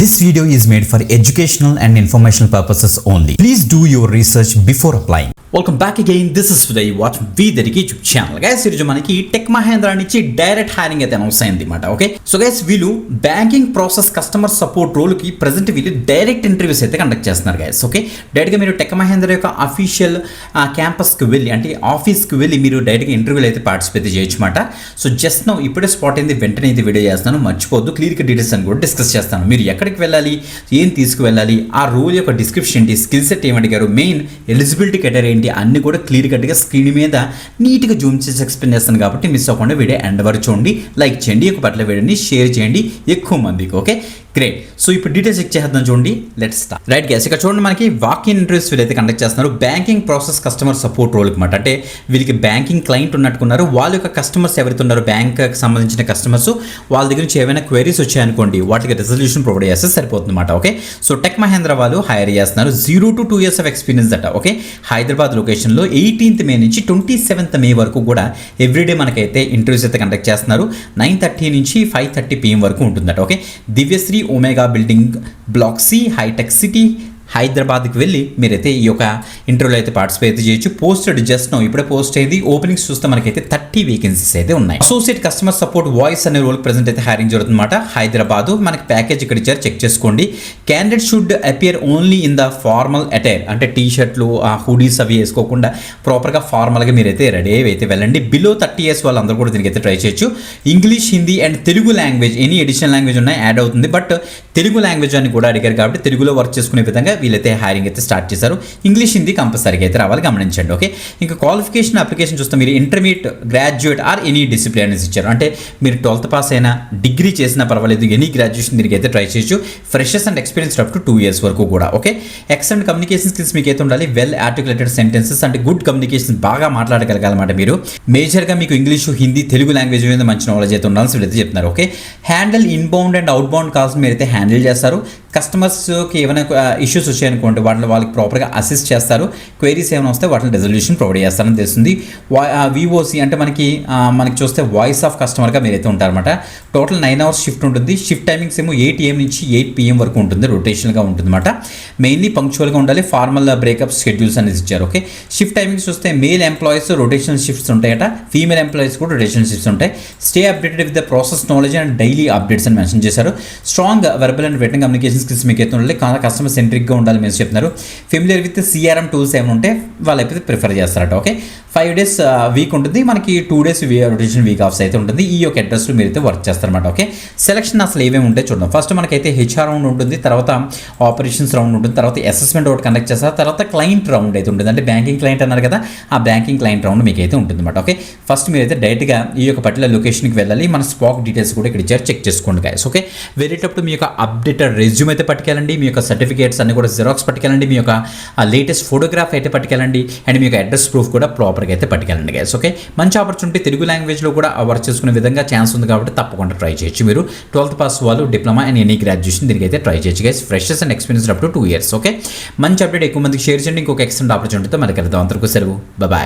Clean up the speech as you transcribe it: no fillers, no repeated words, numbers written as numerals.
This video is made for educational and informational purposes only. Please do your research before applying. Welcome back again. This is Uday. Watch V the YouTube channel. Guys, ఈరోజు మనకి tech Mahindra నుంచి direct hiring అయితే announce అయింది మాట. Okay, so guys వీళ్ళు banking process customer support role కి present వీళ్ళు direct interviews అయితే కండక్ట్ చేస్తున్నారు గైస్. ఓకే, డైరెక్ట్గా మీరు టెక్ మహేంద్ర యొక్క అఫీషియల్ క్యాంపస్కి వెళ్ళి అంటే ఆఫీస్కి వెళ్ళి మీరు డైరెక్ట్గా ఇంటర్వ్యూలు అయితే పార్టిసిపేట్ చేయొచ్చు మాట. సో జస్ట్ నో ఇప్పుడే స్పాట్ అయింది, వెంటనే ఇది వీడియో చేస్తాను, మర్చిపోద్దు. క్లియర్గా డీటెయిల్స్ అని కూడా డిస్కస్ చేస్తాను. మీరు ఎక్కడికి వెళ్ళాలి, ఏం తీసుకువెళ్ళాలి, ఆ రోల్ యొక్క డిస్క్రిప్షన్ ఏంటి, స్కిల్ సెట్ ఏమడిగారు, మెయిన్ ఎలిజిబిలిటీ క్రైటీరియా ఏంటి, అన్ని కూడా క్లియర్ కట్గా స్క్రీన్ మీద నీట్గా జూమ్ చేసి ఎక్స్ప్లెయిన్ చేస్తాను. కాబట్టి మిస్ అవ్వకుండా వీడియో ఎండ్ వరకు చూడండి, లైక్ చేయండి, ఒక పట్ల వీడియోని షేర్ చేయండి ఎక్కువ మందికి. Okay, great. సో ఇప్పుడు డీటెయిల్స్ చెక్ చేద్దాం. చూడండి, లెట్స్ స్టార్ట్. రైట్ గైస్, ఇక్కడ చూడండి మనకి వాక్-ఇన్ ఇంటర్వ్యూస్ వీళ్ళైతే కండక్ట్ చేస్తున్నారు బ్యాంకింగ్ ప్రాసెస్ కస్టమర్ సపోర్ట్ రోల్కి మాట. అంటే వీళ్ళకి బ్యాంకింగ్ క్లయింట్ ఉన్నట్టుకున్నారు, వాళ్ళ యొక్క కస్టమర్స్ ఎవరైతే ఉన్నారో బ్యాంక్కి సంబంధించిన కస్టమర్స్, వాళ్ళ దగ్గర నుంచి ఏమైనా క్వైరీస్ వచ్చాయనుకోండి, వాటికి రెజల్యూషన్ ప్రొవైడ్ చేస్తే సరిపోతుంది అనమాట. ఓకే, సో టెక్ మహేంద్ర వాళ్ళు హైర్ చేస్తున్నారు 0 to 2 years ఆఫ్ ఎక్స్పీరియన్స్ అట. ఓకే, హైదరాబాద్ లొకేషన్లో 18th May నుంచి 27th May వరకు కూడా ఎవ్రీడే మనకైతే ఇంటర్వ్యూస్ అయితే కండక్ట్ చేస్తున్నారు. 9:30 నుంచి 5:30 PM వరకు ఉంటుందట. Okay, Divyasree Omega building block C Hitech City హైదరాబాద్కి వెళ్ళి మీరైతే ఈ యొక్క ఇంటర్వ్యూలో అయితే పార్టిసిపేట్ చేయొచ్చు. పోస్టెడ్ జస్ట్ నో ఇప్పుడే పోస్ట్ అయింది. ఓపెనింగ్స్ చూస్తే మనకైతే 30 వేకెన్సీస్ అయితే ఉన్నాయి. అసోసియేట్ కస్టమర్ సపోర్ట్ వాయిస్ అనే రోల్ ప్రెజెంట్ అయితే హైరింగ్ జరుగుతుందన్నమాట. హైదరాబాద్ మనకి ప్యాకేజ్ ఇక్కడ ఇచ్చారు, చెక్ చేసుకోండి. Candidate should appear only in the formal attire, అంటే టీ షర్ట్లు హుడీస్ అవి వేసుకోకుండా ప్రాపర్గా ఫార్మల్గా మీరైతే రెడీ అయితే వెళ్ళండి. బిలో 30 years వాళ్ళందరూ కూడా దీనికి అయితే ట్రై చేయొచ్చు. English, Hindi and Telugu language, any additional language ఉన్నాయి యాడ్ అవుతుంది, బట్ తెలుగు లాంగ్వేజ్ అని కూడా అడిగారు కాబట్టి తెలుగులో వర్క్ చేసుకునే విధంగా వీళ్ళైతే హైరింగ్ అయితే స్టార్ట్ చేశారు. ఇంగ్లీష్, హిందీ కంపల్సరీగా అయితే రావాలి, గమనించండి. ఓకే, ఇంకా క్వాలిఫికేషన్ అప్లికేషన్ చూస్తే మీరు intermediate, graduate or any discipline అనేసి ఇచ్చారు. అంటే మీరు 12th పాస్ అయినా, డిగ్రీ చేసినా పర్వాలేదు, ఎనీ గ్రాడ్యుయేషన్ దీనికి అయితే ట్రై చేయొచ్చు. Freshers and experience up to 2 years వరకు కూడా. ఓకే, ఎక్సలెంట్ కమ్యూనికేషన్ స్కిల్స్ మీకు అయితే ఉండాలి. వెల్ ఆర్టికులేటెడ్ సెంటెన్సెస్ అంటే గుడ్ కమ్యూనికేషన్, బాగా మాట్లాడగలగాలన్నమాట మీరు. మేజర్గా మీకు ఇంగ్లీషు, హిందీ, తెలుగు లాంగ్వేజ్ మీద మంచి నాలెడ్జ్ అయితే ఉండాలని వీళ్ళైతే చెప్తున్నారు. Okay, handle inbound and outbound calls మీరైతే హ్యాండిల్ చేస్తారు. కస్టమర్స్కి ఏమైనా ఇష్యూస్ వచ్చాయనుకోండి వాళ్ళకి ప్రాపర్గా అసిస్ట్ చేస్తారు. క్వైరీస్ ఏమైనా వస్తే వాటిని రెజల్యూషన్ ప్రొవైడ్ చేస్తారని తెలుస్తుంది. విఓసి అంటే మనకి చూస్తే వాయిస్ ఆఫ్ కస్టమర్గా మీరైతే ఉంటారన్నమాట. టోటల్ 9 hours షిఫ్ట్ ఉంటుంది. షిఫ్ట్ టైమింగ్స్ ఏమో 8 AM నుంచి 8 PM వరకు ఉంటుంది, రొటేషన్గా ఉంటుంది అనమాట. మెయిన్లీ పంక్చువల్గా ఉండాలి. ఫార్మల్ బ్రేకప్ స్కెడ్యూల్స్ అనేది ఇచ్చారు. ఓకే, షిఫ్ట్ టైమింగ్స్ చూస్తే మేల్ ఎంప్లాయీస్ రొటేషనల్ షిఫ్ట్స్ ఉంటాయట, ఫీమేల్ ఎంప్లాయీస్ కూడా రొటేషనల్ షిఫ్ట్స్ ఉంటాయి. Stay updated with the process knowledge and daily updates అని మెన్షన్ చేశారు. Strong verbal and written communication skills మీకు అయితే ఉండాలి. కస్టమర్ సెంట్రిక్గా ఉండాలి మీరు చెప్తున్నారు. ఫెమిలియర్ విత్ CRM టూల్స్ ఏమైనా ఉంటే వాళ్ళైతే ప్రిఫర్ చేస్తారట. ఓకే, 5 days వీక్ ఉంటుంది మనకి, 2 days రొటేషన్ వీక్ ఆఫ్స్ అయితే ఉంటుంది. ఈ యొక్క అడ్రస్లో మీరైతే వర్క్ చేస్తారన్నమాట. ఓకే, సెలక్షన్ అసలు ఏమేమి ఉంటాయి చూద్దాం. ఫస్ట్ మనకైతే HR రౌండ్ ఉంటుంది, తర్వాత ఆపరేషన్స్ రౌండ్ ఉంటుంది, తర్వాత అసెస్మెంట్ ఒకటి కండక్ట్ చేస్తారు, తర్వాత క్లయింట్ రౌండ్ అయితే ఉంటుంది. అంటే బ్యాంకింగ్ క్లయింట్ అన్నారు కదా, ఆ బ్యాంకింగ్ క్లయింట్ రౌండ్ మీకు అయితే ఉంటుంది అనమాట. ఓకే, ఫస్ట్ మీరైతే డైరెక్ట్గా ఈ యొక్క పర్టికులర్ లొకేషన్కి వెళ్ళాలి. మన స్పాక్ డీటెయిల్స్ కూడా ఇక్కడ ఇచ్చారు, చెక్ చేసుకోండి గైస్. ఓకే, వెళ్ళేటప్పుడు మీ యొక్క అప్డేటెడ్ రెజ్యూమ్ అయితే పట్టుకెళ్ళండి, మీ యొక్క సర్టిఫికేట్స్ అన్ని కూడా జిరాక్స్ పట్టుకెళ్ళండి, మీ యొక్క లేటెస్ట్ ఫోటోగ్రాఫ్ అయితే పట్టుకెళ్ళండి, అండ్ మీ యొక్క అడ్రస్ ప్రూఫ్ కూడా ప్రాపర్గా అయితే పట్టుకెళ్ళండి గైస్. ఓకే, మంచి ఆపర్చునిటీ, తెలుగు లాంగ్వేజ్లో కూడా వర్క్ చేసుకునే విధంగా ఛాన్స్ ఉంది కాబట్టి తప్పకుండా ట్రై చేయొచ్చు. మీరు 12th పాస్ వాళ్ళు, డిప్లొమా అండ్ ఎనీ గ్రాడ్యుయేషన్ దీనికి అయితే ట్రై చేయొచ్చు guys. Freshers and experience up to 2 years. Okay, మంచి అప్డేట్ ఎక్కువ మందికి షేర్ చేయండి. ఇంకొక ఎక్సలెంట్ ఆపర్చునిటీతో మనకి వెళ్దాం. అంతవరకు సెలవు, బాయ్.